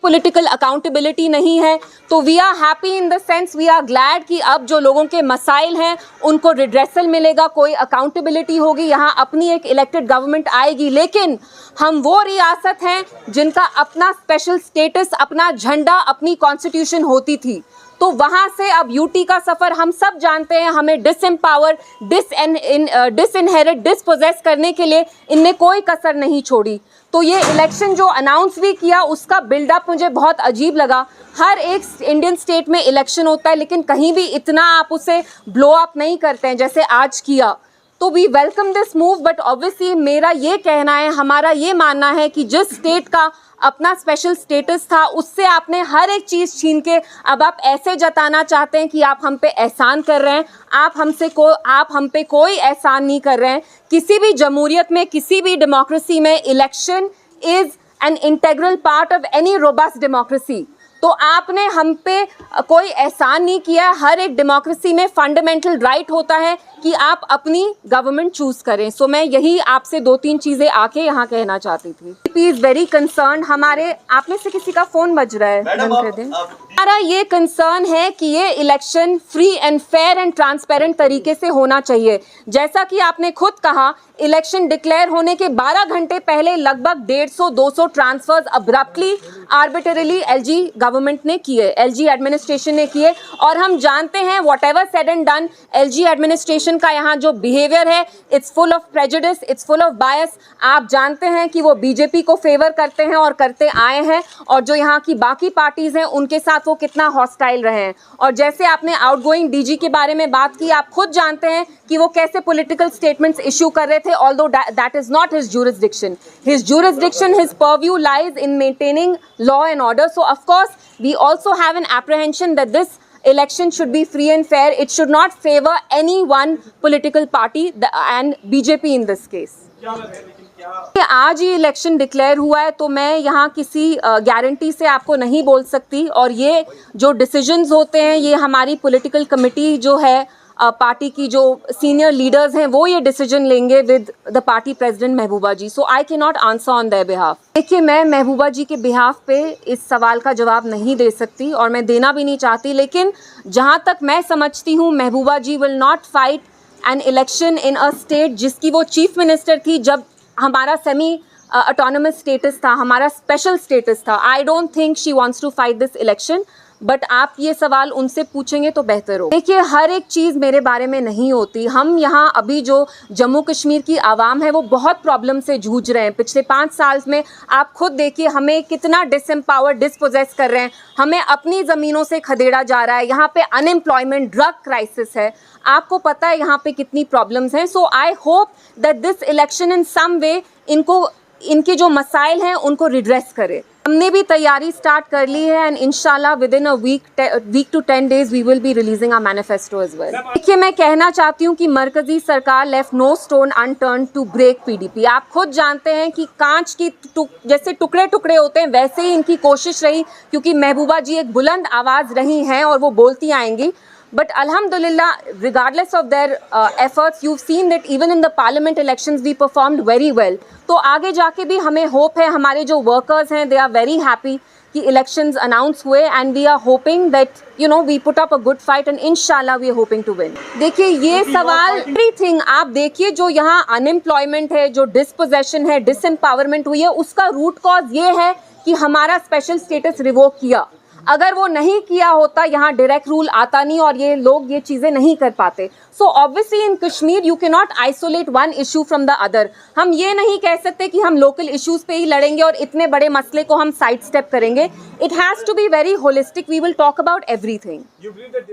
Political accountability नहीं है। तो we are happy in the sense, we are glad कि अब जो लोगों के मसाइल हैं उनको रिड्रेसल मिलेगा, कोई अकाउंटेबिलिटी होगी, यहाँ अपनी एक इलेक्टेड गवर्नमेंट आएगी। लेकिन हम वो रियासत हैं जिनका अपना स्पेशल स्टेटस, अपना झंडा, अपनी कॉन्स्टिट्यूशन होती थी। तो वहाँ से अब यूटी का सफ़र हम सब जानते हैं, हमें डिसएम्पावर, डिसइनहेरिट, डिसपोजेस करने के लिए इनने कोई कसर नहीं छोड़ी। तो ये इलेक्शन जो अनाउंस भी किया उसका बिल्डअप मुझे बहुत अजीब लगा। हर एक इंडियन स्टेट में इलेक्शन होता है लेकिन कहीं भी इतना आप उसे ब्लो अप नहीं करते हैं जैसे आज किया। तो we welcome this move, but obviously मेरा ये कहना है, हमारा ये मानना है कि जिस स्टेट का अपना स्पेशल स्टेटस था उससे आपने हर एक चीज़ छीन के अब आप ऐसे जताना चाहते हैं कि आप हम पे एहसान कर रहे हैं। आप हम पे कोई एहसान नहीं कर रहे हैं। किसी भी जमहूरियत में, किसी भी डेमोक्रेसी में election is an integral part of any robust democracy. तो आपने हम पे कोई एहसान नहीं किया। हर एक डेमोक्रेसी में फंडामेंटल राइट होता है कि आप अपनी गवर्नमेंट चूज करें। सो मैं यही आपसे 2-3 चीजें आके यहाँ कहना चाहती थी। P is very concern. हमारे आप में से किसी का फोन बज रहा है, बंद कर दें। हमारा ये कंसर्न है कि ये election free and fair and transparent तरीके से होना चाहिए। जैसा कि आपने खुद कहा, इलेक्शन डिक्लेयर होने के 12 घंटे पहले लगभग 150-200 ट्रांसफर्स अब्रप्टली, आर्बिटरीली एलजी गवर्नमेंट ने किए, एलजी एडमिनिस्ट्रेशन ने किए। और हम जानते हैं whatever said and done, LG administration का यहाँ जो बिहेवियर है, it's full of prejudice, it's full of बायस। आप जानते हैं कि वो बीजेपी को फेवर करते हैं और करते आए हैं, और जो यहाँ की बाकी पार्टीज हैं उनके साथ वो कितना हॉस्टाइल रहे हैं। और जैसे आपने आउटगोइंग डीजी के बारे में बात की, आप खुद जानते हैं कि वो कैसे पॉलिटिकल स्टेटमेंट्स इशू कर रहे थे, although that is not his jurisdiction. His jurisdiction, his purview lies in maintaining law and order. So of course we also have an apprehension that this election should be free and fair. It should not favor any one political party and BJP in this case. आज ही election declare हुआ है तो मैं यहाँ किसी guarantee से आपको नहीं बोल सकती। और ये जो डिसीजंस होते हैं ये हमारी पॉलिटिकल कमेटी जो है, पार्टी की जो सीनियर लीडर्स हैं, वो ये डिसीजन लेंगे with the party president Mehbooba ji. So I can not answer on their behalf. देखिए, मैं महबूबा जी के बिहाफ पे इस सवाल का जवाब नहीं दे सकती और मैं देना भी नहीं चाहती। लेकिन जहाँ तक मैं समझती हूँ, Mehbooba ji will not fight an election in a state जिसकी वो चीफ मिनिस्टर थी जब हमारा सेमी ऑटोनमस स्टेटस था, हमारा स्पेशल स्टेटस था। I don't think she wants to fight this election, but आप ये सवाल उनसे पूछेंगे तो बेहतर हो। देखिए, हर एक चीज़ मेरे बारे में नहीं होती। हम यहाँ अभी जो जम्मू कश्मीर की आवाम है वो बहुत प्रॉब्लम से जूझ रहे हैं। पिछले 5 साल में आप खुद देखिए हमें कितना डिसएम्पावर, डिसपोजेस कर रहे हैं, हमें अपनी ज़मीनों से खदेड़ा जा रहा है। यहाँ पे अनएम्प्लॉयमेंट, ड्रग क्राइसिस है, आपको पता है यहाँ पे कितनी प्रॉब्लम्स हैं। So I hope that this election in some way इनके जो मसाइल हैं उनको रिड्रेस करे। हमने भी तैयारी स्टार्ट कर ली है एंड इंशाल्लाह within a week to 10 days we will be releasing our manifesto as well. देखिए, मैं कहना चाहती हूँ कि मरकजी सरकार left no stone unturned to break PDP. आप खुद जानते हैं कि कांच की जैसे टुकड़े टुकड़े होते हैं वैसे ही इनकी कोशिश रही, क्योंकि महबूबा जी एक बुलंद आवाज़ रही हैं और वो बोलती आएंगी। But Alhamdulillah, regardless of their efforts, you've seen that even in the parliament elections we performed very well. तो आगे जाके भी हमें होप है, हमारे जो वर्कर्स हैं they are very happy कि इलेक्शंस अनाउंस हुए and we are hoping that we put up a good fight and इंशाल्लाह we are hoping to win. देखिए, ये सवाल एवरीथिंग आप देखिए, जो यहाँ अनएम्प्लॉयमेंट है, जो डिसपोजेशन है, डिसएम्पावरमेंट हुई है, उसका रूट कॉज ये है कि हमारा स्पेशल स्टेटस रिवोक किया। अगर वो नहीं किया होता, यहाँ डायरेक्ट रूल आता नहीं और ये लोग ये चीज़ें नहीं कर पाते। So obviously in Kashmir you can not isolate one issue from the other. हम ये नहीं कह सकते कि हम लोकल इश्यूज पे ही लड़ेंगे और इतने बड़े मसले को हम साइड स्टेप करेंगे। It has to be very holistic, we will talk about everything.